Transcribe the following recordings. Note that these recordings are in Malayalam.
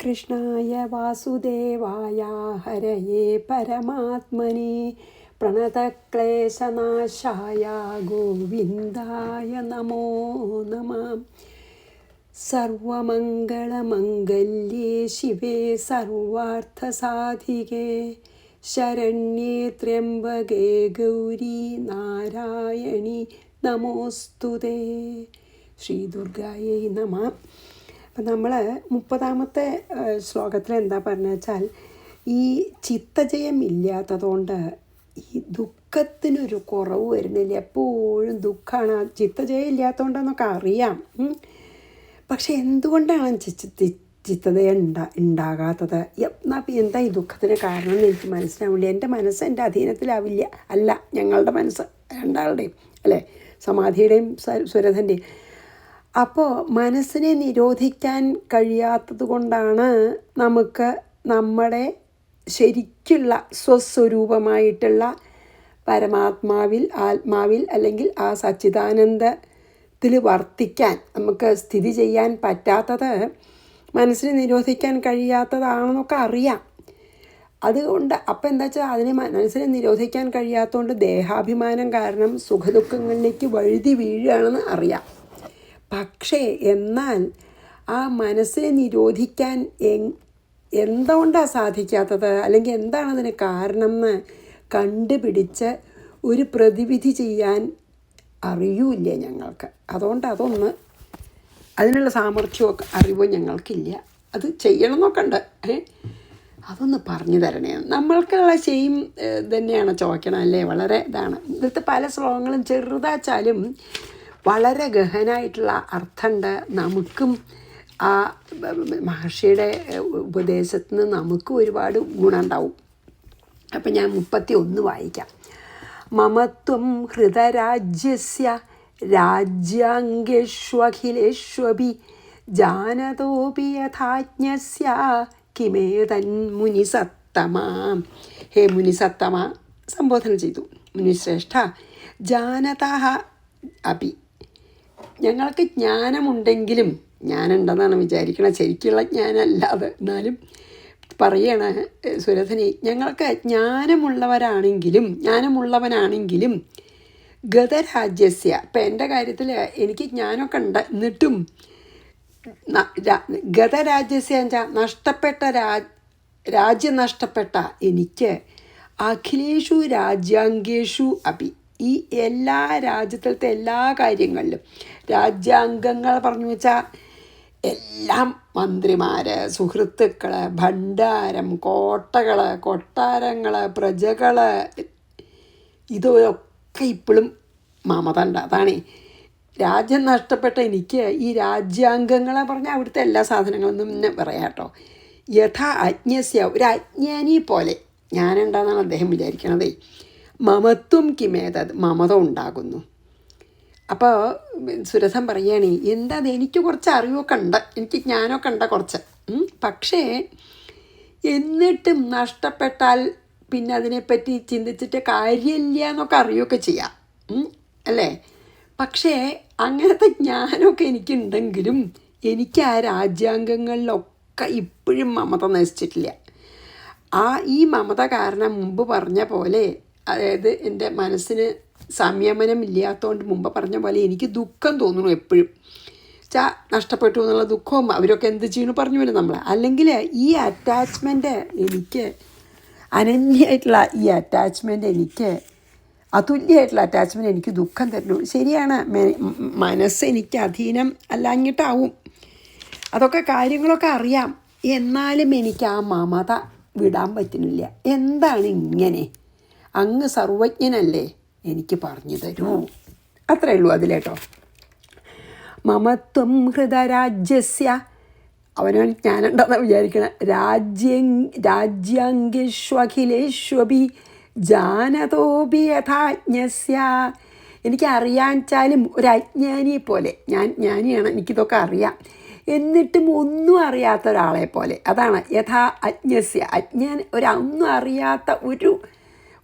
കൃഷ്ണായ വാസുദേവായ ഹരയേ പരമാത്മനെ പ്രണതക്ലേശനാശായ ഗോവിന്ദായ നമോ നമഃ. സർവമംഗളമംഗല്യേ ശിവേ സർവാർത്ഥസാധികേ ശരണ്യേ ത്രയംബകേ ഗൗരി നാരായണി നമോസ്തുതേ. ശ്രീ ദുർഗായൈ നമഃ. അപ്പം നമ്മൾ 30ാമത്തെ ശ്ലോകത്തിൽ എന്താ പറഞ്ഞു വെച്ചാൽ, ഈ ചിത്തജയം ഇല്ലാത്തതുകൊണ്ട് ഈ ദുഃഖത്തിനൊരു കുറവ് വരുന്നില്ല. എപ്പോഴും ദുഃഖമാണ്. ചിത്തജയം ഇല്ലാത്തതുകൊണ്ടെന്നൊക്കെ അറിയാം. പക്ഷെ എന്തുകൊണ്ടാണ് ചിത്തജയം ഉണ്ടാകാത്തത്? എന്താ ഈ ദുഃഖത്തിന് കാരണം എന്ന് എനിക്ക് മനസ്സിലാവില്ല. എൻ്റെ മനസ്സ് എൻ്റെ അധീനത്തിലാവില്ല. അല്ല, ഞങ്ങളുടെ മനസ്സ് രണ്ടാളുടെയും, അല്ലേ, സമാധിയുടെയും സുരഥൻ്റെയും. അപ്പോൾ മനസ്സിനെ നിരോധിക്കാൻ കഴിയാത്തത് കൊണ്ടാണ് നമുക്ക് നമ്മുടെ ശരിക്കുള്ള സ്വസ്വരൂപമായിട്ടുള്ള പരമാത്മാവിൽ, ആത്മാവിൽ, അല്ലെങ്കിൽ ആ സച്ചിദാനന്ദത്തിൽ വർത്തിക്കാൻ നമുക്ക് സ്ഥിതി ചെയ്യാൻ പറ്റാത്തത്, മനസ്സിനെ നിരോധിക്കാൻ കഴിയാത്തതാണെന്നൊക്കെ അറിയാം. അതുകൊണ്ട് അപ്പം എന്താ വെച്ചാൽ, അതിനെ മനസ്സിനെ നിരോധിക്കാൻ കഴിയാത്തതുകൊണ്ട് ദേഹാഭിമാനം കാരണം സുഖദുഃഖങ്ങളിലേക്ക് വഴുതി വീഴുകയാണെന്ന് അറിയാം. പക്ഷേ എന്നാൽ ആ മനസ്സിനെ നിരോധിക്കാൻ എന്തുകൊണ്ടാണ് സാധിക്കാത്തത്, അല്ലെങ്കിൽ എന്താണ് അതിന് കാരണം എന്ന് കണ്ടുപിടിച്ച് ഒരു പ്രതിവിധി ചെയ്യാൻ അറിയൂല്ല ഞങ്ങൾക്ക്. അതുകൊണ്ട് അതിനുള്ള സാമർഥ്യമോ അറിവോ ഞങ്ങൾക്കില്ല. അത് ചെയ്യണമെന്നൊക്കെ ഉണ്ട്. അതൊന്ന് പറഞ്ഞു തരണേ. നമ്മൾക്കുള്ള ഷെയിം തന്നെയാണ് ചോദിക്കണം, അല്ലേ? വളരെ ഇതാണ്. ഇന്നത്തെ പല ശ്ലോകങ്ങളും ചെറുതാച്ചാലും വളരെ ഗഹനായിട്ടുള്ള അർത്ഥമുണ്ട്. നമുക്കും ആ മഹർഷിയുടെ ഉപദേശത്തിൽ നിന്ന് നമുക്കും ഒരുപാട് ഗുണമുണ്ടാവും. അപ്പം ഞാൻ 31 വായിക്കാം. മമത്വം ഹൃതരാജ്യസ്യ രാജ്യാംഗേഷ്വഖിലേഷ്വപി ജാനതോപി യഥാജ്ഞസ്യ കിമേതൻ മുനിസത്തമാ. ഹേ മുനിസത്തമ സംബോധന ചെയ്തു. മുനിശ്രേഷ്ഠ, ജാനതഃ അപി, ഞങ്ങൾക്ക് ജ്ഞാനമുണ്ടെങ്കിലും, ജ്ഞാനമുണ്ടെന്നാണ് വിചാരിക്കണം, ശരിക്കുള്ള ജ്ഞാനമല്ലാതെ, എന്നാലും പറയണ സുരഥനെ, ഞങ്ങൾക്ക് ജ്ഞാനമുള്ളവനാണെങ്കിലും ഗതരാജ്യസ്യ, ഇപ്പം എൻ്റെ കാര്യത്തിൽ എനിക്ക് ജ്ഞാനമൊക്കെ ഉണ്ട്, എന്നിട്ടും ഗതരാജ്യസ്യ നഷ്ടപ്പെട്ട രാജ്യം നഷ്ടപ്പെട്ട എനിക്ക് അഖിലേഷു രാജ്യാംഗേഷു അപി, ഈ എല്ലാ രാജ്യത്തിലത്തെ എല്ലാ കാര്യങ്ങളിലും, രാജ്യാംഗങ്ങൾ പറഞ്ഞു വെച്ചാൽ എല്ലാം, മന്ത്രിമാർ, സുഹൃത്തുക്കൾ, ഭണ്ഡാരം, കോട്ടകൾ, കൊട്ടാരങ്ങൾ, പ്രജകൾ, ഇതൊക്കെ ഇപ്പോഴും മമത ഉണ്ട്. അതാണ് രാജ്യം നഷ്ടപ്പെട്ട എനിക്ക് ഈ രാജ്യാംഗങ്ങളെ പറഞ്ഞാൽ അവിടുത്തെ എല്ലാ സാധനങ്ങളൊന്നും തന്നെ പറയാം കേട്ടോ. യഥാ അജ്ഞസ്യ, ഒരു അജ്ഞാനി പോലെ ഞാനുണ്ടാകുന്നതാണ് അദ്ദേഹം വിചാരിക്കണതേ. മമത്വം കിമേതത്, മമത ഉണ്ടാകുന്നു. അപ്പോൾ സുരഥൻ പറയുകയാണ്, എന്താ എനിക്ക് കുറച്ച് അറിവൊക്കെ ഉണ്ട്, എനിക്ക് ജ്ഞാനമൊക്കെ ഉണ്ട് കുറച്ച്, പക്ഷേ എന്നിട്ടും നഷ്ടപ്പെട്ടാൽ പിന്നെ അതിനെപ്പറ്റി ചിന്തിച്ചിട്ട് കാര്യമില്ല എന്നൊക്കെ അറിയുകയൊക്കെ ചെയ്യാം, അല്ലേ? പക്ഷേ അങ്ങനത്തെ ജ്ഞാനമൊക്കെ എനിക്കുണ്ടെങ്കിലും എനിക്ക് ആ രാജ്യാംഗങ്ങളിലൊക്കെ ഇപ്പോഴും മമത നശിച്ചിട്ടില്ല. ഈ മമത കാരണം മുമ്പ് പറഞ്ഞ പോലെ, അതായത് എൻ്റെ മനസ്സിന് സംയമനം ഇല്ലാത്തതുകൊണ്ട് മുമ്പ് പറഞ്ഞ പോലെ എനിക്ക് ദുഃഖം തോന്നുന്നു എപ്പോഴും. നഷ്ടപ്പെട്ടു എന്നുള്ള ദുഃഖവും അവരൊക്കെ എന്ത് ചെയ്യണു പറഞ്ഞു വരും നമ്മൾ. അല്ലെങ്കിൽ ഈ അറ്റാച്ച്മെൻറ്റ് എനിക്ക്, അനന്യമായിട്ടുള്ള ഈ അറ്റാച്ച്മെൻറ്റ് എനിക്ക്, അതുല്യമായിട്ടുള്ള അറ്റാച്ച്മെൻറ്റ് എനിക്ക് ദുഃഖം തരുന്നു. ശരിയാണ്, മനസ്സ് എനിക്ക് അധീനം അല്ലാഞ്ഞിട്ടാവും, അതൊക്കെ കാര്യങ്ങളൊക്കെ അറിയാം. എന്നാലും എനിക്ക് ആ മമത വിടാൻ പറ്റുന്നില്ല. എന്താണ് ഇങ്ങനെ? അങ്ങ് സർവജ്ഞനല്ലേ, എനിക്ക് പറഞ്ഞു തരൂ. അത്രയേ ഉള്ളൂ അതിലേട്ടോ. മമത്വം ഹൃതരാജ്യസ്യ, അവനവൻ ജ്ഞാനുണ്ടെന്നാണ് വിചാരിക്കണം. രാജ്യാംഗേഷ്വഖിലേഷ്വപി ജാനതോപി യഥാജ്ഞസ്യ, എനിക്ക് അറിയാച്ചാലും ഒരു അജ്ഞാനിയെ പോലെ, ഞാൻ ജ്ഞാനിയാണ്, എനിക്കിതൊക്കെ അറിയാം, എന്നിട്ടും ഒന്നും അറിയാത്ത ഒരാളെ പോലെ. അതാണ് യഥാ അജ്ഞസ്യ, ഒന്നും അറിയാത്ത, ഒരു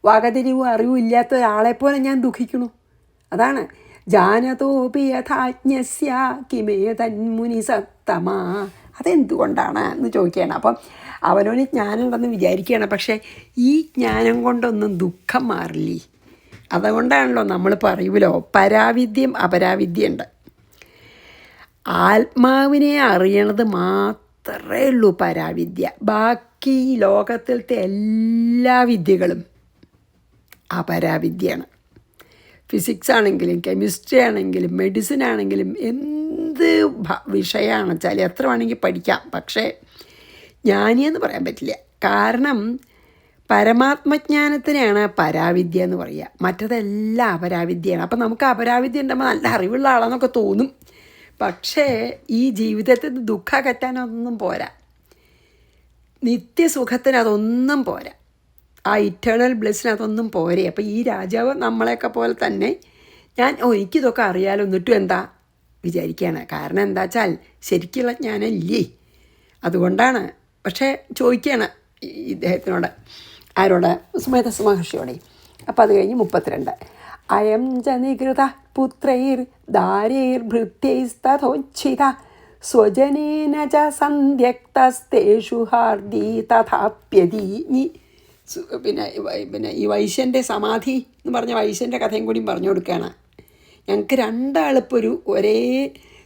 വകതിരിവും അറിവും ഇല്ലാത്ത ഒരാളെപ്പോലെ ഞാൻ ദുഃഖിക്കണു. അതാണ് ജാനതോപി യഥാജ്ഞസ്യ കിമേതൻ മുനിസത്തമാ. അതെന്തുകൊണ്ടാണ് എന്ന് ചോദിക്കുകയാണ്. അപ്പം അവനവന് ജ്ഞാനമുണ്ടെന്ന് വിചാരിക്കുകയാണ്, പക്ഷേ ഈ ജ്ഞാനം കൊണ്ടൊന്നും ദുഃഖം മാറില്ലേ. അതുകൊണ്ടാണല്ലോ നമ്മൾ പറയുമല്ലോ, പരാവിദ്യം അപരാവിദ്യയുണ്ട്. ആത്മാവിനെ അറിയണത് മാത്രമേ ഉള്ളൂ പരാവിദ്യ. ബാക്കി ലോകത്തിലത്തെ എല്ലാ വിദ്യകളും അപരാവിദ്യയാണ്. ഫിസിക്സ് ആണെങ്കിലും കെമിസ്ട്രി ആണെങ്കിലും മെഡിസിൻ ആണെങ്കിലും എന്ത് വിഷയമാണെന്ന് വെച്ചാൽ എത്ര വേണമെങ്കിൽ പഠിക്കാം, പക്ഷേ ജ്ഞാനിയെന്ന് പറയാൻ പറ്റില്ല. കാരണം പരമാത്മജ്ഞാനത്തിനെയാണ് പരാവിദ്യ എന്ന് പറയുക, മറ്റതെല്ലാം അപരാവിദ്യയാണ്. അപ്പം നമുക്ക് അപരാവിദ്യ ഉണ്ടാകുമ്പോൾ നല്ല അറിവുള്ള ആളെന്നൊക്കെ തോന്നും, പക്ഷേ ഈ ജീവിതത്തിൽ ദുഃഖം അകറ്റാനൊന്നും പോരാ, നിത്യസുഖത്തിന് അതൊന്നും പോരാ, ആ ഇറ്റേണൽ ബ്ലെസ്സിന് അതൊന്നും പോരെ. അപ്പോൾ ഈ രാജാവ് നമ്മളെയൊക്കെ പോലെ തന്നെ എനിക്കിതൊക്കെ അറിയാലോ, എന്നിട്ടും എന്താ വിചാരിക്കുകയാണ്. കാരണം എന്താ വെച്ചാൽ ശരിക്കുള്ള ജ്ഞാനം ഇല്ലേ, അതുകൊണ്ടാണ്. പക്ഷേ ചോദിക്കുകയാണ് ഇദ്ദേഹത്തിനോട്, ആരോട്? സുമേധസ് മഹർഷിയോടെ. അപ്പോൾ അത് കഴിഞ്ഞ് 32, അയം ച നികൃത പുത്രൈർ ദാരൈർ ഭൃത്യൈസ്തഥോച്ഛിത സ്വജനേന ച സന്ധ്യക്തസ്തേഷു ഹാർദി തഥാപ്യതി. പിന്നെ ഈ വൈശ്യൻ്റെ സമാധി എന്ന് പറഞ്ഞ വൈശ്യൻ്റെ കഥയും കൂടി പറഞ്ഞു കൊടുക്കുകയാണ്. ഞങ്ങൾക്ക് രണ്ടാളിപ്പോൾ ഒരേ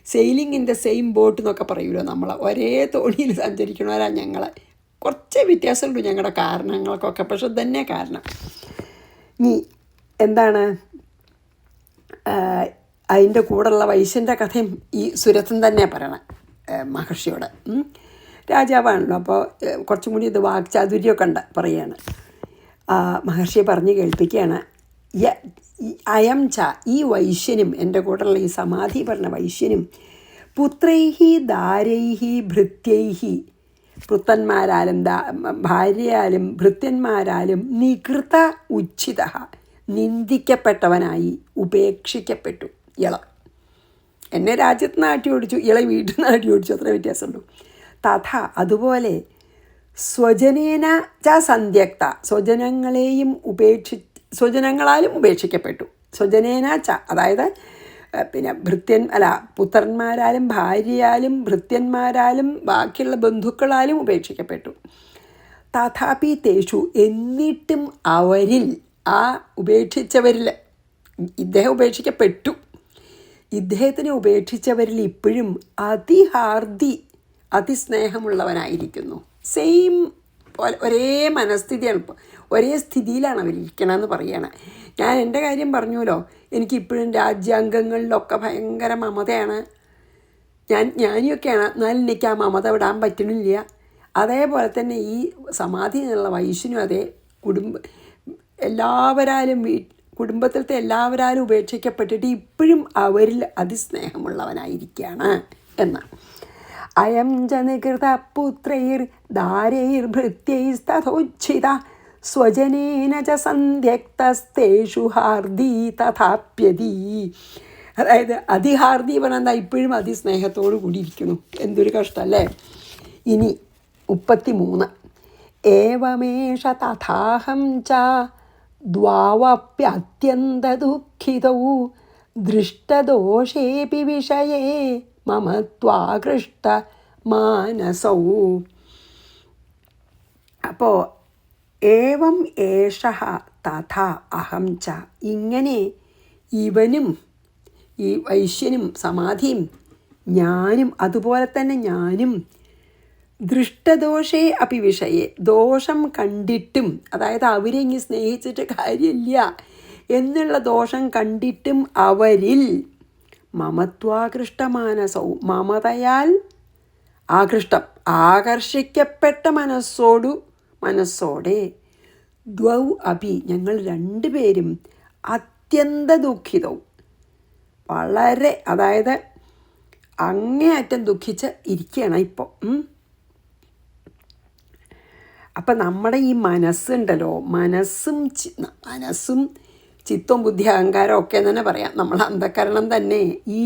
sailing in the same boat എന്നൊക്കെ പറയുമല്ലോ, നമ്മൾ ഒരേ തോണിയിൽ സഞ്ചരിക്കണവരാണ് ഞങ്ങൾ. കുറച്ച് വ്യത്യാസമുള്ളൂ ഞങ്ങളുടെ കാരണങ്ങൾക്കൊക്കെ, പക്ഷെ തന്നെ കാരണം. ഇനി എന്താണ് അതിൻ്റെ കൂടെയുള്ള വൈശ്യൻ്റെ കഥയും ഈ സുരഥൻ തന്നെ പറയണം മഹർഷിയോട്. രാജാവാണല്ലോ, അപ്പോൾ കുറച്ചും കൂടി ഇത് വാക്ചാതുര്യമൊക്കെ ഉണ്ട് പറയുകയാണ്. മഹർഷിയെ പറഞ്ഞ് കേൾപ്പിക്കുകയാണ്. അയം ച, ഈ വൈശ്യനും, എൻ്റെ കൂടെയുള്ള ഈ സമാധി പറഞ്ഞ വൈശ്യനും, പുത്രൈഹി ദാരൈഹി ഭൃത്യൈഹി, പുത്രന്മാരാലും ഭാര്യയാലും ഭൃത്യന്മാരാലും നികൃത ഉച്ഛിത, നിന്ദിക്കപ്പെട്ടവനായി ഉപേക്ഷിക്കപ്പെട്ടു. എന്നെ രാജ്യത്ത് നാട്ടി ഓടിച്ചു, വീട്ടിൽ നിന്ന് നാട്ടി ഓടിച്ചു, അത്ര വ്യത്യാസമുള്ളൂ. തഥ, അതുപോലെ സ്വജനേന ച സന്ധ്യക്ത, സ്വജനങ്ങളാലും ഉപേക്ഷിക്കപ്പെട്ടു. സ്വജനേന ച, അതായത് പിന്നെ പുത്രന്മാരാലും ഭാര്യയാലും ഭൃത്യന്മാരാലും ബാക്കിയുള്ള ബന്ധുക്കളാലും ഉപേക്ഷിക്കപ്പെട്ടു. തഥാപി തേഷു, എന്നിട്ടും അവരിൽ, ആ ഉപേക്ഷിച്ചവരിൽ, ഇദ്ദേഹം ഉപേക്ഷിക്കപ്പെട്ടു, ഇദ്ദേഹത്തിനെ ഉപേക്ഷിച്ചവരിൽ ഇപ്പോഴും അതിഹാർദി, അതിസ്നേഹമുള്ളവനായിരിക്കുന്നു. സെയിം പോലെ ഒരേ മനസ്ഥിതിയാണ്, ഒരേ സ്ഥിതിയിലാണ് അവരിരിക്കണമെന്ന് പറയുകയാണ്. ഞാൻ എൻ്റെ കാര്യം പറഞ്ഞല്ലോ, എനിക്കിപ്പോഴും രാജ്യാംഗങ്ങളിലൊക്കെ ഭയങ്കര മമതയാണ്, ജ്ഞാനിയൊക്കെയാണ്, എന്നാലും എനിക്ക് ആ മമത വിടാൻ പറ്റണില്ല. അതേപോലെ തന്നെ ഈ സമാധി എന്നുള്ള വൈശ്യനും അതെ, കുടുംബത്തിലത്തെ എല്ലാവരാലും ഉപേക്ഷിക്കപ്പെട്ടിട്ട് ഇപ്പോഴും അവരിൽ അതിസ്നേഹമുള്ളവനായിരിക്കുകയാണ് എന്നാണ്. അയം ച നികൃത പുത്രൈർ ദാരൈർ ഭൃത്യൈസ്തഥോച്ഛിത സ്വജനേന ച സന്ധ്യക്തസ്തേഷു ഹാർദി തഥാപ്യതി. അതായത് അതിഹാർദി പറഞ്ഞാൽ ഇപ്പോഴും അതിസ്നേഹത്തോടു കൂടി ഇരിക്കുന്നു. എന്തൊരു കഷ്ടമല്ലേ. ഇനി 33, ഏവമേഷ തഥാഹം ച ദ്വാവപ്യത്യന്തദുഃഖിതൗ ദൃഷ്ടദോഷേപി വിഷയേ മമ ത്വാകൃഷ്ട മാനസൗ. അപ്പോൾ ഏവം ഏഷഃ തഥാ അഹം ച, ഇങ്ങനെ ഇവനും ഈ വൈശ്യനും സമാധിയും ഞാനും അതുപോലെ തന്നെ ഞാനും ദൃഷ്ടദോഷേ അപി വിഷയെ, ദോഷം കണ്ടിട്ടും, അതായത് അവരെ ഇങ്ങനെ സ്നേഹിച്ചിട്ട് കാര്യമില്ല എന്നുള്ള ദോഷം കണ്ടിട്ടും അവരിൽ മമത്വാകൃഷ്ടമാനസൗ, മമതയാൽ ആകർഷിക്കപ്പെട്ട മനസ്സോടെ ദ്വൗ അപി, ഞങ്ങൾ രണ്ടുപേരും അത്യന്ത ദുഃഖിതവും, വളരെ, അതായത് അങ്ങേയറ്റം ദുഃഖിച്ച് ഇരിക്കുകയാണ് ഇപ്പോൾ. അപ്പം നമ്മുടെ ഈ മനസ്സുണ്ടല്ലോ, മനസ്സും ചിത്തവും ബുദ്ധി അഹങ്കാരം ഒക്കെ തന്നെ പറയാം, നമ്മൾ അന്ധകരണം തന്നെ. ഈ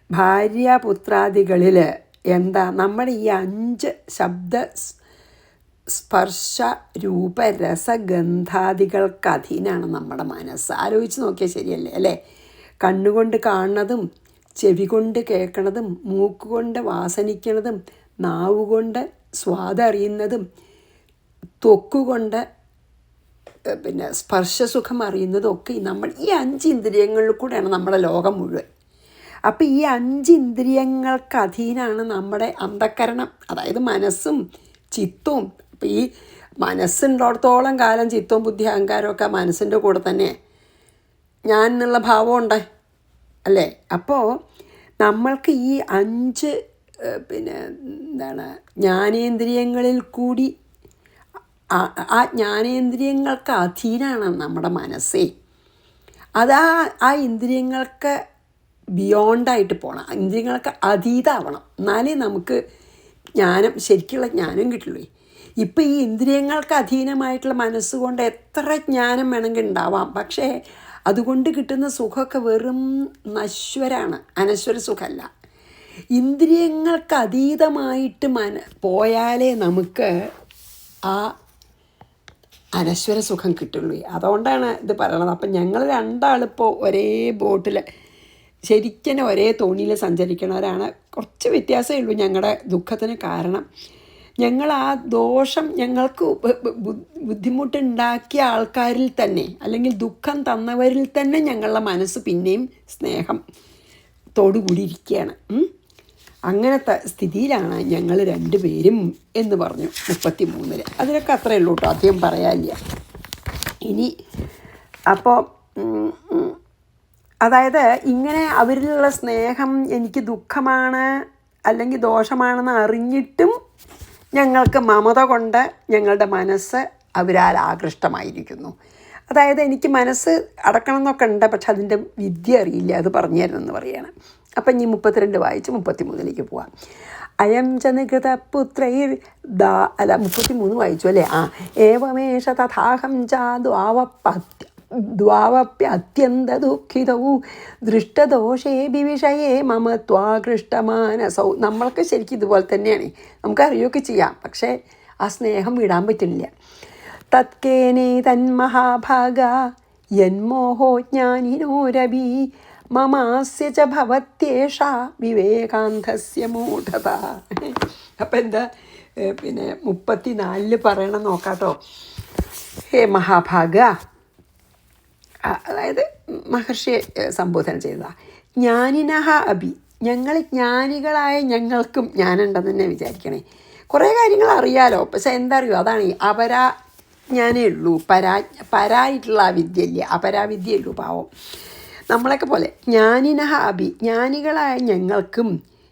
ഭാര്യാപുത്രാദികളിൽ എന്താ, നമ്മുടെ ഈ 5 ശബ്ദ സ്പർശ രൂപ രസഗന്ധാദികൾക്ക് അധീനാണ് നമ്മുടെ മനസ്സ്. ആലോചിച്ച് നോക്കിയാൽ ശരിയല്ലേ അല്ലേ? കണ്ണുകൊണ്ട് കാണുന്നതും ചെവി കൊണ്ട് കേൾക്കണതും മൂക്കുകൊണ്ട് വാസനിക്കണതും നാവുകൊണ്ട് സ്വാദറിയുന്നതും ത്വക്കുകൊണ്ട് പിന്നെ സ്പർശസുഖം അറിയുന്നതും ഒക്കെ നമ്മൾ ഈ 5 ഇന്ദ്രിയങ്ങളിൽ കൂടെയാണ് നമ്മുടെ ലോകം മുഴുവൻ. അപ്പം ഈ 5 ഇന്ദ്രിയങ്ങൾക്ക് അധീനമാണ് നമ്മുടെ അന്ധക്കരണം, അതായത് മനസ്സും ചിത്തവും. അപ്പം ഈ മനസ്സുള്ളിടത്തോളം കാലം ചിത്തവും ബുദ്ധി അഹങ്കാരമൊക്കെ മനസ്സിൻ്റെ കൂടെ തന്നെ ഞാൻ എന്നുള്ള ഭാവമുണ്ട് അല്ലേ. അപ്പോൾ നമ്മൾക്ക് ഈ 5 പിന്നെ എന്താണ് ജ്ഞാനേന്ദ്രിയങ്ങളിൽ കൂടി ആ ജ്ഞാനേന്ദ്രിയങ്ങൾക്ക് അധീനമാണ് നമ്മുടെ മനസ്സേ. ആ ഇന്ദ്രിയങ്ങൾക്ക് ബിയോണ്ടായിട്ട് പോകണം, ഇന്ദ്രിയങ്ങൾക്ക് അതീതമാവണം, എന്നാലേ നമുക്ക് ജ്ഞാനം, ശരിക്കുള്ള ജ്ഞാനം കിട്ടുള്ളൂ. ഇപ്പം ഈ ഇന്ദ്രിയങ്ങൾക്ക് അധീനമായിട്ടുള്ള മനസ്സുകൊണ്ട് എത്ര ജ്ഞാനം വേണമെങ്കിൽ ഉണ്ടാവാം, പക്ഷേ അതുകൊണ്ട് കിട്ടുന്ന സുഖമൊക്കെ വെറും നശ്വരാണ്, അനശ്വര സുഖമല്ല. ഇന്ദ്രിയങ്ങൾക്ക് അതീതമായിട്ട് പോയാലേ നമുക്ക് ആ അനശ്വര സുഖം കിട്ടുള്ളൂ. അതുകൊണ്ടാണ് ഇത് പറയണത്. അപ്പം ഞങ്ങൾ രണ്ടാളിപ്പോൾ ഒരേ ബോട്ടിൽ ശരിക്കും ഒരേ തോണിയിൽ സഞ്ചരിക്കണവരാണ്. കുറച്ച് വ്യത്യാസമേ ഉള്ളൂ ഞങ്ങളുടെ ദുഃഖത്തിന് കാരണം. ഞങ്ങൾ ആ ദോഷം ഞങ്ങൾക്ക് ബുദ്ധിമുട്ടുണ്ടാക്കിയ ആൾക്കാരിൽ തന്നെ, അല്ലെങ്കിൽ ദുഃഖം തന്നവരിൽ തന്നെ ഞങ്ങളുടെ മനസ്സ് പിന്നെയും സ്നേഹത്തോടു കൂടിയിരിക്കുകയാണ്. അങ്ങനത്തെ സ്ഥിതിയിലാണ് ഞങ്ങൾ 2 പേരും എന്ന് പറഞ്ഞു 33. അതിനൊക്കെ അത്രയേ ഉള്ളൂ കേട്ടോ, അധികം പറയാനില്ല. ഇനി അപ്പോൾ അതായത് ഇങ്ങനെ അവരിലുള്ള സ്നേഹം എനിക്ക് ദുഃഖമാണ് അല്ലെങ്കിൽ ദോഷമാണെന്ന് അറിഞ്ഞിട്ടും ഞങ്ങൾക്ക് മമത കൊണ്ട് ഞങ്ങളുടെ മനസ്സ് അവരാൽ ആകൃഷ്ടമായിരിക്കുന്നു. അതായത് എനിക്ക് മനസ്സ് അടക്കണം എന്നൊക്കെ ഉണ്ട്, പക്ഷെ അതിൻ്റെ വിദ്യ അറിയില്ല, അത് പറഞ്ഞു തരണമെന്ന് പറയുകയാണ്. അപ്പം ഇനി 32 വായിച്ച് 33 പോവാം. അയം ച നികൃത പുത്രൈർ 33 വായിച്ചു അല്ലേ. ഏവമേഷ തഥാഹം ച ദ്വാവപ്യത്യന്ത ദുഃഖിതവും ദൃഷ്ടദോഷേ വിഷയേ മമ ത്വാകൃഷ്ടമാനസൗ. നമ്മൾക്ക് ശരിക്കും ഇതുപോലെ തന്നെയാണ്, നമുക്കറിയുകയൊക്കെ ചെയ്യാം, പക്ഷേ ആ സ്നേഹം വിടാൻ പറ്റില്ല. തത്കേനേ തന്മഹാഭാഗ യന്മോഹോ ജ്ഞാനിനോരവി മമാസ്യ ച ഭവത്യേഷ വിവേകാന്തസ്യ മൂഢത. അപ്പം എന്താ പിന്നെ 34 പറയണം നോക്കാട്ടോ. ഹേ മഹാഭാഗ, അതായത് മഹർഷിയെ സംബോധന ചെയ്തതാണ്. ജ്ഞാനിനഹ അഭി, ഞങ്ങൾ ജ്ഞാനികളായ ഞങ്ങൾക്കും ജ്ഞാനുണ്ടെന്ന് തന്നെ വിചാരിക്കണേ. കുറേ കാര്യങ്ങൾ അറിയാലോ, പക്ഷെ എന്താ അറിയോ, അതാണ് അപരാജ്ഞാനേ ഉള്ളൂ, പരായിട്ടുള്ള ആ വിദ്യ ഇല്ല, അപരാവിദ്യയേ ഉള്ളൂ പാവം നമ്മളൊക്കെ പോലെ. ജ്ഞാനിനഹ അഭി, ജ്ഞാനികളായ ഞങ്ങൾക്കും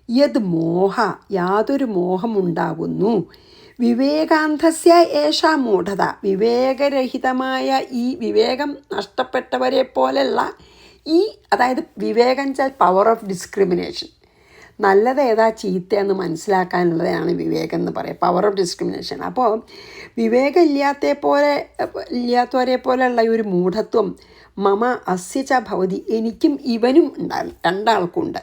യത് മോഹ, യാതൊരു മോഹമുണ്ടാകുന്നു. വിവേകാന്തസ്യ ഏഷാ മൂഢത, വിവേകരഹിതമായ ഈ വിവേകം നഷ്ടപ്പെട്ടവരെ പോലെയുള്ള ഈ, അതായത് വിവേകം വെച്ചാൽ പവർ ഓഫ് ഡിസ്ക്രിമിനേഷൻ, നല്ലത് ഏതാ ചീത്തയെന്ന് മനസ്സിലാക്കാനുള്ളതാണ് വിവേകം എന്ന് പറയുക, പവർ ഓഫ് ഡിസ്ക്രിമിനേഷൻ. അപ്പോൾ വിവേകം ഇല്ലാത്തവരെ പോലെയുള്ള ഈ ഒരു മൂഢത്വം മമ അസ്യച ഭവതി, എനിക്കും ഇവനും ഉണ്ടാകും, രണ്ടാൾക്കും ഉണ്ട്.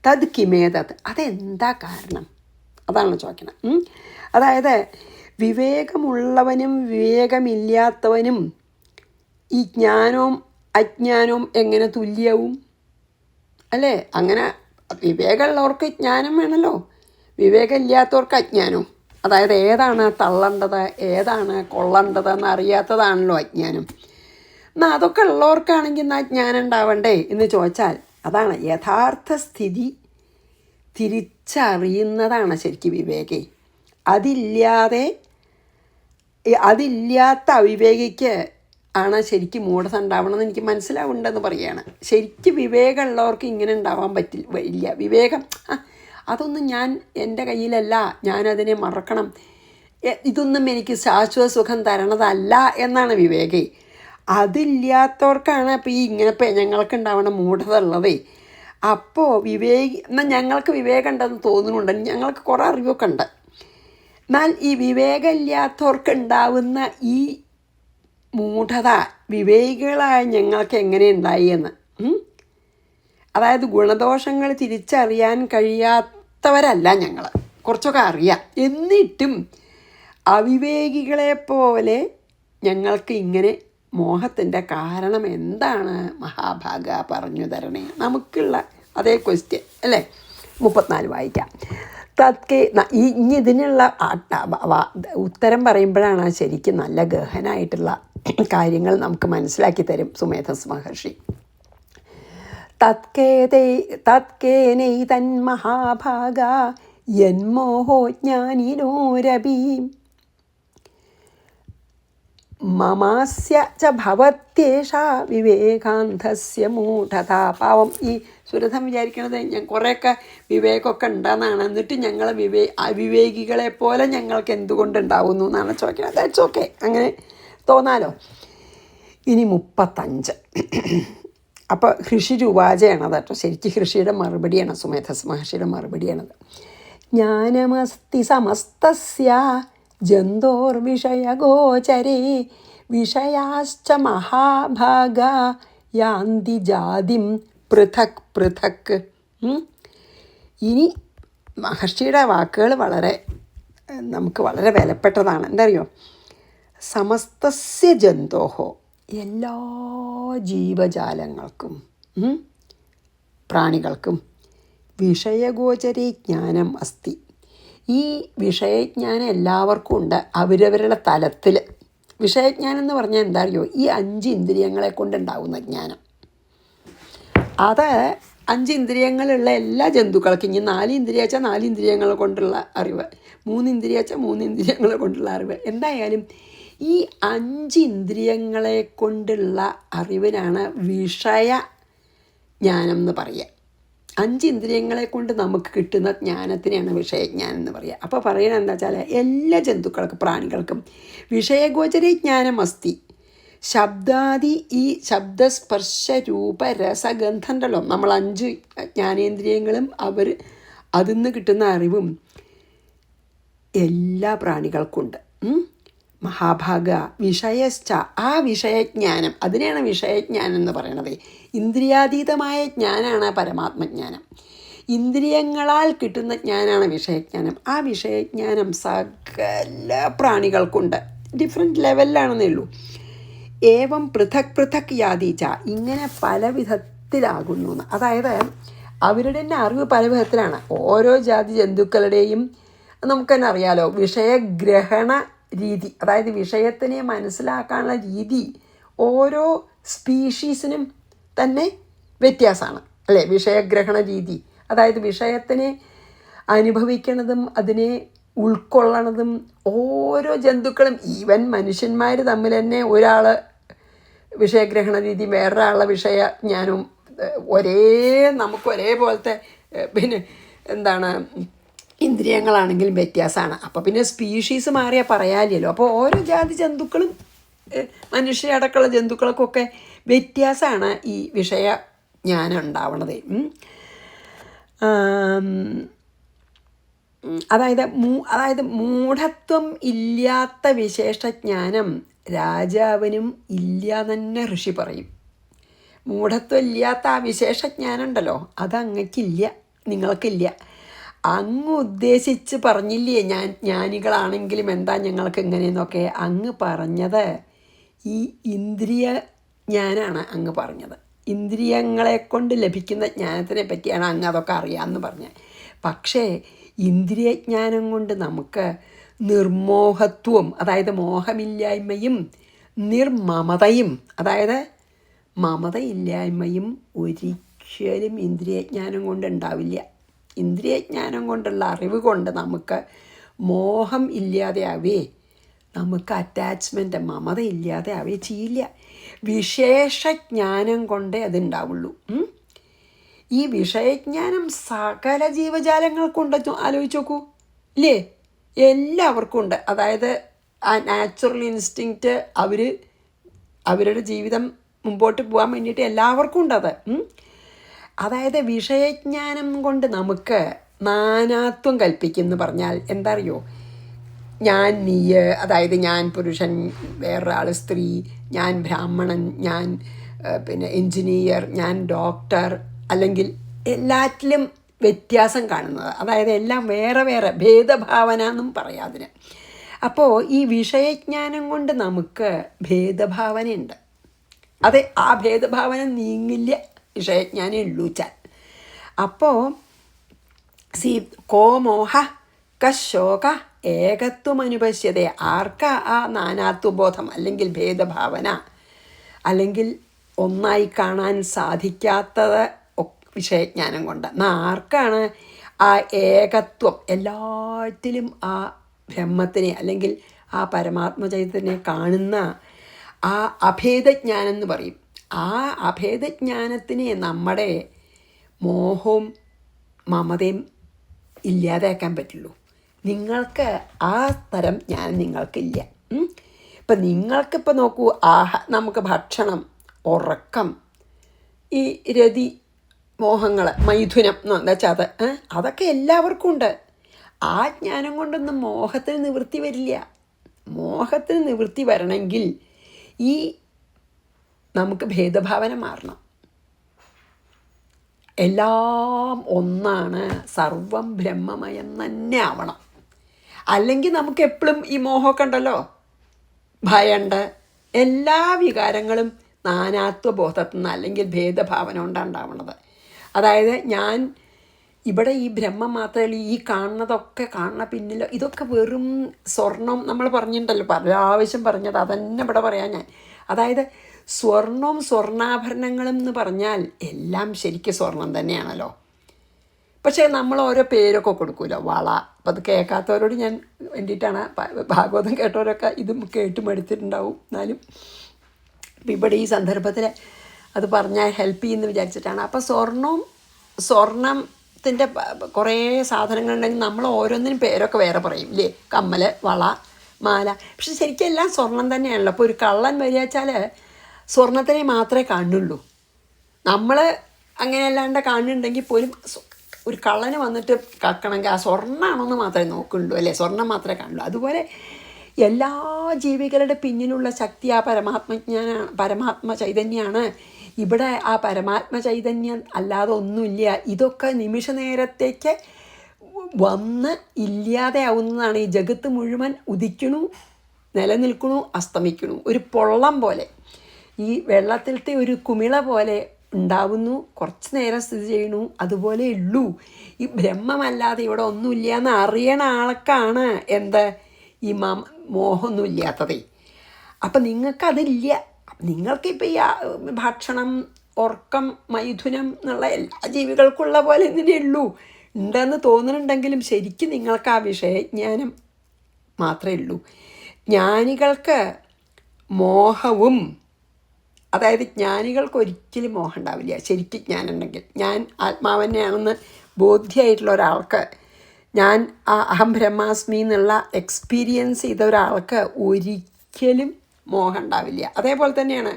തത് കിമേതത്, അതെന്താ കാരണം, അതാണ് ചോദിക്കണം. അതായത് വിവേകമുള്ളവനും വിവേകമില്ലാത്തവനും ഈ ജ്ഞാനവും അജ്ഞാനവും എങ്ങനെ തുല്യവും അല്ലേ? അങ്ങനെ വിവേകമുള്ളവർക്ക് ജ്ഞാനം വേണമല്ലോ, വിവേകമില്ലാത്തവർക്ക് അജ്ഞാനവും. അതായത് ഏതാണ് തള്ളേണ്ടത് ഏതാണ് കൊള്ളേണ്ടത് എന്നറിയാത്തതാണല്ലോ അജ്ഞാനം. എന്നാൽ അതൊക്കെ ഉള്ളവർക്കാണെങ്കിൽ എന്നാൽ ജ്ഞാനം ഉണ്ടാവണ്ടേ എന്ന് ചോദിച്ചാൽ, അതാണ് യഥാർത്ഥ സ്ഥിതി തിരിച്ചറിയുന്നതാണ് ശരിക്കും വിവേകി. അതില്ലാത്ത അവിവേകിക്ക് ആണ് ശരിക്കും മൂഢത ഉണ്ടാവണമെന്ന് എനിക്ക് മനസ്സിലാവുന്നുണ്ടെന്ന് പറയുകയാണ്. ശരിക്കും വിവേകമുള്ളവർക്ക് ഇങ്ങനെ ഉണ്ടാവാൻ ഇല്ല. വിവേകം അതൊന്നും എൻ്റെ കയ്യിലല്ല, ഞാനതിനെ മറക്കണം, ഇതൊന്നും എനിക്ക് ശാശ്വത സുഖം തരണതല്ല എന്നാണ് വിവേകി. അതില്ലാത്തവർക്കാണ് അപ്പോൾ ഇങ്ങനെ ഞങ്ങൾക്ക് ഉണ്ടാവണ മൂഢത ഉള്ളതേ. അപ്പോൾ എന്നാൽ ഞങ്ങൾക്ക് വിവേകം ഉണ്ടെന്ന് തോന്നുന്നുണ്ട്, ഞങ്ങൾക്ക് കുറേ അറിവൊക്കെ ഉണ്ട്. എന്നാൽ ഈ വിവേകമില്ലാത്തവർക്ക് ഉണ്ടാവുന്ന ഈ മൂഢത വിവേകികളായ ഞങ്ങൾക്ക് എങ്ങനെ ഉണ്ടായി എന്ന്, അതായത് ഗുണദോഷങ്ങൾ തിരിച്ചറിയാൻ കഴിയാത്തവരല്ല ഞങ്ങൾ, കുറച്ചൊക്കെ അറിയാം. എന്നിട്ടും അവിവേകികളെപ്പോലെ ഞങ്ങൾക്ക് ഇങ്ങനെ മോഹത്തിൻ്റെ കാരണം എന്താണ് മഹാഭാഗ പറഞ്ഞു തരണേ, നമുക്കുള്ള അതേ ക്വസ്റ്റ്യൻ അല്ലേ. 34 വായിക്കാം. ഇനി ഇതിനുള്ള ഉത്തരം പറയുമ്പോഴാണ് ശരിക്കും നല്ല ഗഹനായിട്ടുള്ള കാര്യങ്ങൾ നമുക്ക് മനസ്സിലാക്കി തരും സുമേധസ് മഹർഷി. തത്കേനൈതന്മഹാഭാഗ യന്മോഹോ ജ്ഞാനിനോരപി മമാസ്യ ച ഭവത്യേഷ വിവേകാന്ധസ്യ മൂഢത. പാവം ഈ സുരഥം വിചാരിക്കണത് ഞാൻ കുറേയൊക്കെ വിവേകമൊക്കെ ഉണ്ടെന്നാണ്, എന്നിട്ട് ഞങ്ങൾ അവിവേകികളെ പോലെ ഞങ്ങൾക്ക് എന്തുകൊണ്ടുണ്ടാവുന്നു എന്നാണ് ചോദിക്കുന്നത്. ദാറ്റ്സ് ഓക്കെ, അങ്ങനെ തോന്നാലോ. ഇനി 35. അപ്പോൾ ഋഷി രൂപാചയാണത് കേട്ടോ, ശരിക്കും ഋഷിയുടെ മറുപടിയാണ്, സുമേധസ് മഹർഷിയുടെ മറുപടിയാണത്. ജ്ഞാനമസ്തി സമസ്തസ്യ ജന്തോർവിഷയഗോചരേ വിഷയാശ്ച മഹാഭാഗ യാന്തി ജാതിം പൃഥക് പൃഥക്. ഇനി മഹർഷിയുടെ വാക്കുകൾ നമുക്ക് വളരെ വിലപ്പെട്ടതാണ്. എന്താ അറിയോ? സമസ്തസ്യ ജന്തോഹോ, എല്ലാ ജീവജാലങ്ങൾക്കും പ്രാണികൾക്കും വിഷയഗോചരേ ജ്ഞാനം അസ്തി. ഈ വിഷയജ്ഞാനം എല്ലാവർക്കും ഉണ്ട്, അവരവരുടെ തലത്തിൽ. വിഷയജ്ഞാനം എന്ന് പറഞ്ഞാൽ എന്താ അറിയോ? ഈ 5 ഇന്ദ്രിയങ്ങളെ കൊണ്ടുണ്ടാകുന്ന ജ്ഞാനം. അത് 5 ഇന്ദ്രിയങ്ങളുള്ള എല്ലാ ജന്തുക്കൾക്കും, ഇനി 4 ഇന്ദ്രിയ വെച്ചാൽ 4 ഇന്ദ്രിയങ്ങൾ കൊണ്ടുള്ള അറിവ്, 3 ഇന്ദ്രിയ വെച്ചാൽ 3 ഇന്ദ്രിയങ്ങൾ കൊണ്ടുള്ള അറിവ്. എന്തായാലും ഈ 5 ഇന്ദ്രിയങ്ങളെ കൊണ്ടുള്ള അറിവിനാണ് വിഷയജ്ഞാനം എന്ന് പറയുക. 5 ഇന്ദ്രിയങ്ങളെ കൊണ്ട് നമുക്ക് കിട്ടുന്ന ജ്ഞാനത്തിനെയാണ് വിഷയജ്ഞാനം എന്ന് പറയുക. അപ്പോൾ പറയുന്നത് എന്താ വെച്ചാൽ എല്ലാ ജന്തുക്കൾക്കും പ്രാണികൾക്കും വിഷയഗോചര ജ്ഞാനം അസ്തി. ശബ്ദാദി, ഈ ശബ്ദസ്പർശ രൂപ രസഗന്ധം ഉണ്ടല്ലോ, നമ്മൾ 5 ജ്ഞാനേന്ദ്രിയങ്ങളും അതിൽ നിന്ന് കിട്ടുന്ന അറിവും എല്ലാ പ്രാണികൾക്കുണ്ട്. മഹാഭാഗ വിഷയശ്ച, ആ വിഷയജ്ഞാനം, അതിനെയാണ് വിഷയജ്ഞാനം എന്ന് പറയണത്. ഇന്ദ്രിയാതീതമായ ജ്ഞാനമാണ് പരമാത്മജ്ഞാനം. ഇന്ദ്രിയങ്ങളാൽ കിട്ടുന്ന ജ്ഞാനമാണ് വിഷയജ്ഞാനം. ആ വിഷയജ്ഞാനം സകല പ്രാണികൾക്കുണ്ട്, ഡിഫറെൻറ്റ് ലെവലിലാണെന്നേ ഉള്ളൂ. ഏവം പൃഥക് പൃഥക് യാതീച്ച, ഇങ്ങനെ പല വിധത്തിലാകുന്നു. അതായത് അവരുടെ തന്നെ അറിവ് പല വിധത്തിലാണ്. ഓരോ ജാതി ജന്തുക്കളുടെയും നമുക്ക് തന്നെ അറിയാലോ, വിഷയഗ്രഹണ രീതി, അതായത് വിഷയത്തിനെ മനസ്സിലാക്കാനുള്ള രീതി ഓരോ സ്പീഷീസിനും തന്നെ വ്യത്യാസമാണ് അല്ലേ? വിഷയഗ്രഹണ രീതി, അതായത് വിഷയത്തിനെ അനുഭവിക്കണതും അതിനെ ഉൾക്കൊള്ളണതും ഓരോ ജന്തുക്കളും, ഈവൻ മനുഷ്യന്മാർ തമ്മിൽ തന്നെ ഒരാൾ വിഷയഗ്രഹണ രീതി വേറൊരാളുടെ വിഷയജ്ഞാനവും നമുക്ക് ഒരേപോലത്തെ ഇന്ദ്രിയങ്ങളാണെങ്കിലും വ്യത്യാസമാണ്. അപ്പോൾ പിന്നെ സ്പീഷീസ് മാറിയാൽ പറയാനില്ലല്ലോ. അപ്പോൾ ഓരോ ജാതി ജന്തുക്കളും മനുഷ്യരടക്കമുള്ള ജന്തുക്കൾക്കൊക്കെ വ്യത്യാസമാണ് ഈ വിഷയജ്ഞാനം ഉണ്ടാവണത്. അതായത് മൂഢത്വം ഇല്ലാത്ത വിശേഷജ്ഞാനം രാജാവിനും ഇല്ല തന്നെ ഋഷി പറയും. മൂഢത്വം ഇല്ലാത്ത ആ വിശേഷജ്ഞാനം ഉണ്ടല്ലോ, അതങ്ങക്കില്ല, നിങ്ങൾക്കില്ല. അങ്ങ് ഉദ്ദേശിച്ച് പറഞ്ഞില്ലേ, ജ്ഞാനികളാണെങ്കിലും എന്താ ഞങ്ങൾക്ക് ഇങ്ങനെയെന്നൊക്കെ. അങ്ങ് പറഞ്ഞത് ഈ ഇന്ദ്രിയ ജ്ഞാനാണ് അങ്ങ് പറഞ്ഞത്. ഇന്ദ്രിയങ്ങളെ കൊണ്ട് ലഭിക്കുന്ന ജ്ഞാനത്തിനെ പറ്റിയാണ് അങ്ങ് അതൊക്കെ അറിയാമെന്ന് പറഞ്ഞത്. പക്ഷേ ഇന്ദ്രിയജ്ഞാനം കൊണ്ട് നമുക്ക് നിർമോഹത്വവും, അതായത് മോഹമില്ലായ്മയും, നിർമമതയും, അതായത് മമതയില്ലായ്മയും ഒരിക്കലും ഇന്ദ്രിയജ്ഞാനം കൊണ്ട് ഉണ്ടാവില്ല. ഇന്ദ്രിയജ്ഞാനം കൊണ്ടുള്ള അറിവ് കൊണ്ട് നമുക്ക് മോഹം ഇല്ലാതെ നമുക്ക് അറ്റാച്ച്മെൻറ്റ്, മമത ഇല്ലാതെ ചെയ്യില്ല. വിശേഷജ്ഞാനം കൊണ്ടേ അതുണ്ടാവുള്ളൂ. ഈ വിഷയജ്ഞാനം സകല ജീവജാലങ്ങൾക്കുണ്ട്. ആലോചിച്ച് നോക്കൂ ഇല്ലേ? എല്ലാവർക്കും ഉണ്ട്. അതായത് ആ നാച്ചുറൽ ഇൻസ്റ്റിങ്ക്റ്റ് അവരുടെ ജീവിതം മുമ്പോട്ട് പോകാൻ വേണ്ടിയിട്ട് എല്ലാവർക്കും ഉണ്ടത്. അതായത് വിഷയജ്ഞാനം കൊണ്ട് നമുക്ക് നാനാത്വം കൽപ്പിക്കുമെന്ന് പറഞ്ഞാൽ എന്താ അറിയോ? ഞാൻ നീയ്, അതായത് ഞാൻ പുരുഷൻ, വേറൊരാൾ സ്ത്രീ, ഞാൻ ബ്രാഹ്മണൻ, ഞാൻ എൻജിനീയർ, ഞാൻ ഡോക്ടർ, അല്ലെങ്കിൽ എല്ലാറ്റിലും വ്യത്യാസം കാണുന്നത്. അതായത് എല്ലാം വേറെ വേറെ ഭേദഭാവന എന്നും പറയാതിന്. അപ്പോൾ ഈ വിഷയജ്ഞാനം കൊണ്ട് നമുക്ക് ഭേദഭാവനയുണ്ട്. അത് ആ ഭേദഭാവന നീങ്ങില്ല വിഷയജ്ഞാനം ഉള്ളൂച്ചാൽ. അപ്പോൾ സി കോ മോഹ കശോക ഏകത്വമനുപശ്യതേ. ആർക്കാ ആ നാനാത്വബോധം അല്ലെങ്കിൽ ഭേദഭാവന അല്ലെങ്കിൽ ഒന്നായി കാണാൻ സാധിക്കാത്തത് വിഷയജ്ഞാനം കൊണ്ട്? എന്നാൽ ആർക്കാണ് ആ ഏകത്വം, എല്ലാറ്റിലും ആ ബ്രഹ്മത്തിനെ അല്ലെങ്കിൽ ആ പരമാത്മചൈതന്യത്തിനെ കാണുന്ന ആ അഭേദജ്ഞാനം എന്ന് പറയും. ആ അഭേദജ്ഞാനത്തിനെ നമ്മുടെ മോഹവും മമതയും ഇല്ലാതാക്കാൻ പറ്റുള്ളൂ. നിങ്ങൾക്ക് ആ തരം ജ്ഞാനം നിങ്ങൾക്കില്ല. ഇപ്പം നിങ്ങൾക്കിപ്പോൾ നോക്കൂ, നമുക്ക് ഭക്ഷണം, ഉറക്കം, ഈ രതി മോഹങ്ങൾ, മൈഥുനം എന്താ വെച്ചാൽ അതൊക്കെ എല്ലാവർക്കും ഉണ്ട്. ആ ജ്ഞാനം കൊണ്ടൊന്നും മോഹത്തിന് നിവൃത്തി വരില്ല. മോഹത്തിന് നിവൃത്തി വരണമെങ്കിൽ ഈ നമുക്ക് ഭേദഭാവന മാറണം. എല്ലാം ഒന്നാണ്, സർവം ബ്രഹ്മമയം തന്നെ ആവണം. അല്ലെങ്കിൽ നമുക്ക് എപ്പോഴും ഈ മോഹമൊക്കെ ഉണ്ടല്ലോ, ഭയമുണ്ട്. എല്ലാ വികാരങ്ങളും നാനാത്വബോധത്തിൽ നിന്ന് അല്ലെങ്കിൽ ഭേദഭാവന കൊണ്ടാണ് ഉണ്ടാവുന്നത്. അതായത് ഞാൻ ഇവിടെ ഈ ബ്രഹ്മം മാത്രമല്ല, ഈ കാണുന്നതൊക്കെ കാണുന്ന പിന്നിലോ ഇതൊക്കെ വെറും സ്വർണം. നമ്മൾ പറഞ്ഞിട്ടുണ്ടല്ലോ, പ്രാവശ്യം പറഞ്ഞത് അതന്നെ ഇവിടെ പറയാം ഞാൻ. അതായത് സ്വർണവും സ്വർണ്ണാഭരണങ്ങളും എന്ന് പറഞ്ഞാൽ എല്ലാം ശരിക്കും സ്വർണം തന്നെയാണല്ലോ. പക്ഷേ നമ്മൾ ഓരോ പേരൊക്കെ കൊടുക്കുമല്ലോ, വള. അപ്പം അത് കേൾക്കാത്തവരോട് ഞാൻ വേണ്ടിയിട്ടാണ്, ഭാഗവതം കേട്ടവരൊക്കെ ഇതും കേട്ട് മടുത്തിട്ടുണ്ടാവും. എന്നാലും ഇപ്പം ഇവിടെ ഈ സന്ദർഭത്തിൽ അത് പറഞ്ഞാൽ ഹെൽപ്പ് ചെയ്യുമെന്ന് വിചാരിച്ചിട്ടാണ്. അപ്പോൾ സ്വർണത്തിൻ്റെ കുറേ സാധനങ്ങളുണ്ടെങ്കിൽ നമ്മൾ ഓരോന്നിനും പേരൊക്കെ വേറെ പറയും ഇല്ലേ, കമ്മൽ, വള, മാല. പക്ഷെ ശരിക്കും എല്ലാം സ്വർണം തന്നെയാണല്ലോ. അപ്പോൾ ഒരു കള്ളൻ വരികച്ചാൽ സ്വർണത്തിനെ മാത്രമേ കാണുള്ളൂ. നമ്മൾ അങ്ങനെ അല്ലാണ്ട് കാണുന്നുണ്ടെങ്കിൽ പോലും ഒരു കള്ളന് വന്നിട്ട് കക്കണമെങ്കിൽ ആ സ്വർണ്ണമാണോന്ന് മാത്രമേ നോക്കുള്ളൂ, അല്ലേ, സ്വർണം മാത്രമേ കാണുള്ളൂ. അതുപോലെ എല്ലാ ജീവികളുടെ പിന്നിലുള്ള ശക്തി ആ പരമാത്മ ചൈതന്യമാണ്. ഇവിടെ ആ പരമാത്മ ചൈതന്യം അല്ലാതെ ഒന്നുമില്ല. ഇതൊക്കെ നിമിഷ നേരത്തേക്ക് വന്ന് ഇല്ലാതെ ആവുന്നതാണ്. ഈ ജഗത്ത് മുഴുവൻ ഉദിക്കണു, നിലനിൽക്കണു, അസ്തമിക്കണു. ഒരു പൊള്ളം പോലെ, ഈ വെള്ളത്തിലത്തെ ഒരു കുമിള പോലെ ഉണ്ടാവുന്നു, കുറച്ച് നേരം സ്ഥിതി ചെയ്യണു, അതുപോലെ ഉള്ളൂ. ഈ ബ്രഹ്മമല്ലാതെ ഇവിടെ ഒന്നുമില്ല എന്ന് അറിയണ ആൾക്കാണ് എന്ത് ഈ മോഹമൊന്നും ഇല്ലാത്തതേ. അപ്പം നിങ്ങൾക്കതില്ല. നിങ്ങൾക്കിപ്പോൾ ഈ ഭക്ഷണം, ഉറക്കം, മൈഥുനം എന്നുള്ള എല്ലാ ജീവികൾക്കുള്ള പോലെ ഇതിനെ ഉള്ളൂ. ഉണ്ടെന്ന് തോന്നുന്നുണ്ടെങ്കിലും ശരിക്കും നിങ്ങൾക്ക് ആ വിഷയജ്ഞാനം മാത്രമേ ഉള്ളൂ. ജ്ഞാനികൾക്ക് മോഹവും, അതായത് ജ്ഞാനികൾക്ക് ഒരിക്കലും മോഹം ഉണ്ടാവില്ല. ശരിക്കും ജ്ഞാനം ഉണ്ടെങ്കിൽ, ഞാൻ ആത്മാവന്നെയാണെന്ന് ബോധ്യമായിട്ടുള്ള ഒരാൾക്ക്, ഞാൻ ആ അഹം ബ്രഹ്മാസ്മി എന്നുള്ള എക്സ്പീരിയൻസ് ചെയ്ത ഒരാൾക്ക് ഒരിക്കലും മോഹം ഉണ്ടാവില്ല. അതേപോലെ തന്നെയാണ്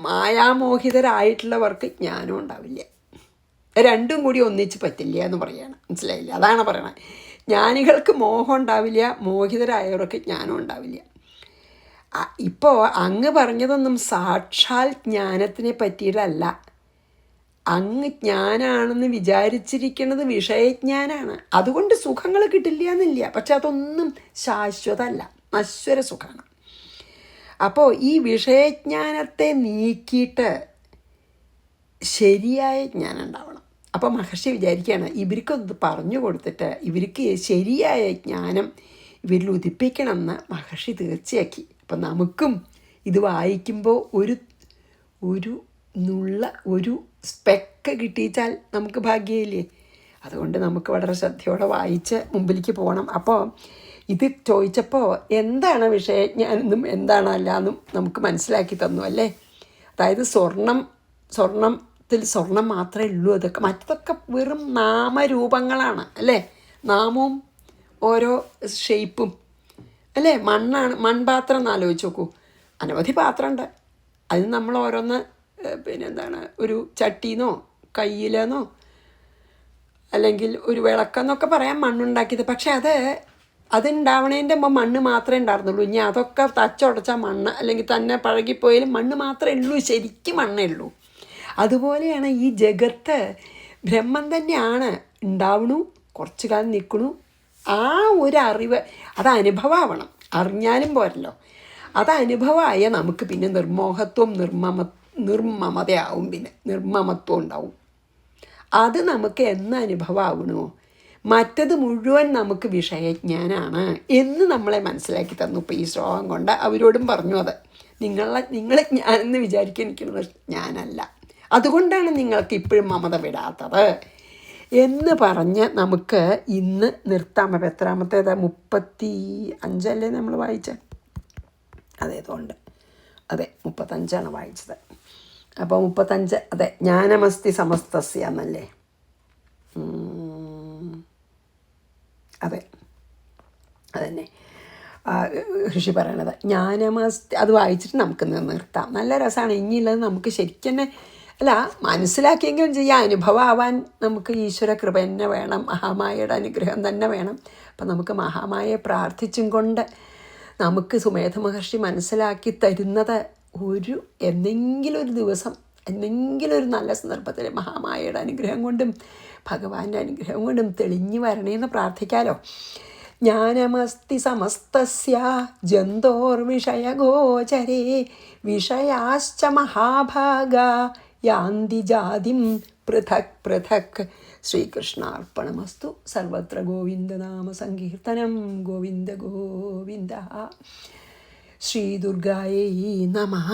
മായാമോഹിതരായിട്ടുള്ളവർക്ക് ജ്ഞാനം ഉണ്ടാവില്ല. രണ്ടും കൂടി ഒന്നിച്ച് പറ്റില്ല എന്ന് പറയുകയാണ്. മനസ്സിലായില്ല? അതാണ് പറയണത്. ജ്ഞാനികൾക്ക് മോഹം ഉണ്ടാവില്ല, മോഹിതരായവർക്ക് ജ്ഞാനം ഉണ്ടാവില്ല. ഇപ്പോൾ അങ്ങ് പറഞ്ഞതൊന്നും സാക്ഷാൽ ജ്ഞാനത്തിനെ പറ്റിയിട്ടല്ല. അങ്ങ് ജ്ഞാനാണെന്ന് വിചാരിച്ചിരിക്കുന്നത് വിഷയജ്ഞാനാണ്. അതുകൊണ്ട് സുഖങ്ങൾ കിട്ടില്ല എന്നില്ല. പക്ഷെ അതൊന്നും ശാശ്വതമല്ല, നശ്വര സുഖമാണ്. അപ്പോൾ ഈ വിഷയജ്ഞാനത്തെ നീക്കിയിട്ട് ശരിയായ ജ്ഞാനം ഉണ്ടാവണം. അപ്പോൾ മഹർഷി വിചാരിക്കുകയാണ്, ഇവർക്കൊന്ന് പറഞ്ഞു കൊടുത്തിട്ട് ഇവർക്ക് ശരിയായ ജ്ഞാനം ഇവരിൽ ഉദിപ്പിക്കണമെന്ന് മഹർഷി തീർച്ചയാക്കി. അപ്പം നമുക്കും ഇത് വായിക്കുമ്പോൾ ഒരു സ്പെക്ക് കിട്ടിച്ചാൽ നമുക്ക് ഭാഗ്യമില്ലേ? അതുകൊണ്ട് നമുക്ക് വളരെ ശ്രദ്ധയോടെ വായിച്ച് മുമ്പിലേക്ക് പോകണം. അപ്പോൾ ഇത് ചോദിച്ചപ്പോൾ എന്താണ് വിഷയജ്ഞാനെന്നും എന്താണ് അല്ലാന്നും നമുക്ക് മനസ്സിലാക്കി തന്നു അല്ലേ. അതായത് സ്വർണത്തിൽ സ്വർണം മാത്രമേ ഉള്ളൂ. അതൊക്കെ മറ്റതൊക്കെ വെറും നാമരൂപങ്ങളാണ് അല്ലേ. നാമവും ഓരോ ഷേപ്പും അല്ലേ. മൺപാത്രം എന്ന് ആലോചിച്ച് നോക്കൂ. അനവധി പാത്രമുണ്ട്. അതിന് നമ്മൾ ഓരോന്ന് ഒരു ചട്ടിന്നോ കയ്യിലെന്നോ അല്ലെങ്കിൽ ഒരു വിളക്കെന്നൊക്കെ പറയാൻ മണ്ണുണ്ടാക്കിയത്. പക്ഷെ അതുണ്ടാവണേൻ്റെ മുമ്പ് മണ്ണ് മാത്രമേ ഉണ്ടായിരുന്നുള്ളൂ. ഇനി അതൊക്കെ തച്ചുടച്ചാൽ മണ്ണ്, അല്ലെങ്കിൽ തന്നെ പഴകിപ്പോയാലും മണ്ണ് മാത്രമേ ഉള്ളൂ. ശരിക്കും മണ്ണേ ഉള്ളൂ. അതുപോലെയാണ് ഈ ജഗത്ത്. ബ്രഹ്മം തന്നെയാണ്. ഉണ്ടാവണു, കുറച്ചു കാലം നിൽക്കണു. ആ ഒരു അറിവ് അത് അനുഭവമാവണം. അറിഞ്ഞാലും പോരല്ലോ. അത് അനുഭവമായ നമുക്ക് പിന്നെ നിർമോഹത്വം നിർമ്മമതയാവും. പിന്നെ നിർമ്മമത്വം ഉണ്ടാവും. അത് നമുക്ക് എന്ന് അനുഭവമാവണോ? മറ്റത് മുഴുവൻ നമുക്ക് വിഷയജ്ഞാനാണ് എന്ന് നമ്മളെ മനസ്സിലാക്കി തന്നു. ഇപ്പോൾ ഈ ശ്ലോകം കൊണ്ട് അവരോടും പറഞ്ഞു, അത് നിങ്ങളെ ഞാനെന്ന് വിചാരിക്കുന്നത് ഞാനല്ല, അതുകൊണ്ടാണ് നിങ്ങൾക്ക് ഇപ്പോഴും മമത വിടാത്തത് എന്ന് പറഞ്ഞ് നമുക്ക് ഇന്ന് നിർത്താം. അപ്പം എത്രാമത്തേത്? 35 നമ്മൾ വായിച്ചത്? അതേതുകൊണ്ട് അതെ 35 വായിച്ചത്. അപ്പോൾ 35 അതെ, ജ്ഞാനമസ്തി സമസ്തസ്യ എന്നല്ലേ? അതെ, അതന്നെ ഋഷി പറയണത് ജ്ഞാനമസ്തി. അത് വായിച്ചിട്ട് നമുക്ക് നിർത്താം. നല്ല രസമാണ്. ഇനിയുള്ളത് നമുക്ക് ശരിക്കും തന്നെ അല്ല മനസ്സിലാക്കിയെങ്കിലും ചെയ്യാം. അനുഭവമാവാൻ നമുക്ക് ഈശ്വര കൃപ തന്നെ വേണം, മഹാമായയുടെ അനുഗ്രഹം തന്നെ വേണം. അപ്പം നമുക്ക് മഹാമായയെ പ്രാർത്ഥിച്ചും കൊണ്ട് നമുക്ക് സുമേധ മഹർഷി മനസ്സിലാക്കി തരുന്നത് എന്തെങ്കിലും ഒരു ദിവസം, എന്തെങ്കിലും ഒരു നല്ല സന്ദർഭത്തിൽ മഹാമായയുടെ അനുഗ്രഹം കൊണ്ടും ഭഗവാന്റെ അനുഗ്രഹം കൊണ്ടും തെളിഞ്ഞു വരണേന്ന് പ്രാർത്ഥിക്കാലോ. ജ്ഞാനമസ്തി സമസ്തസ്യ ജന്തോർവിഷയഗോചരേ വിഷയാശ്ച മഹാഭാഗാ യാന്തി ജാതിം പൃഥക് പൃഥക്. ശ്രീകൃഷ്ണാർപ്പണമസ്തു. സർവത്ര ഗോവിന്ദനാമ സങ്കീർത്തനം. ഗോവിന്ദ ഗോവിന്ദ. ശ്രീദുർഗായൈ നമഃ.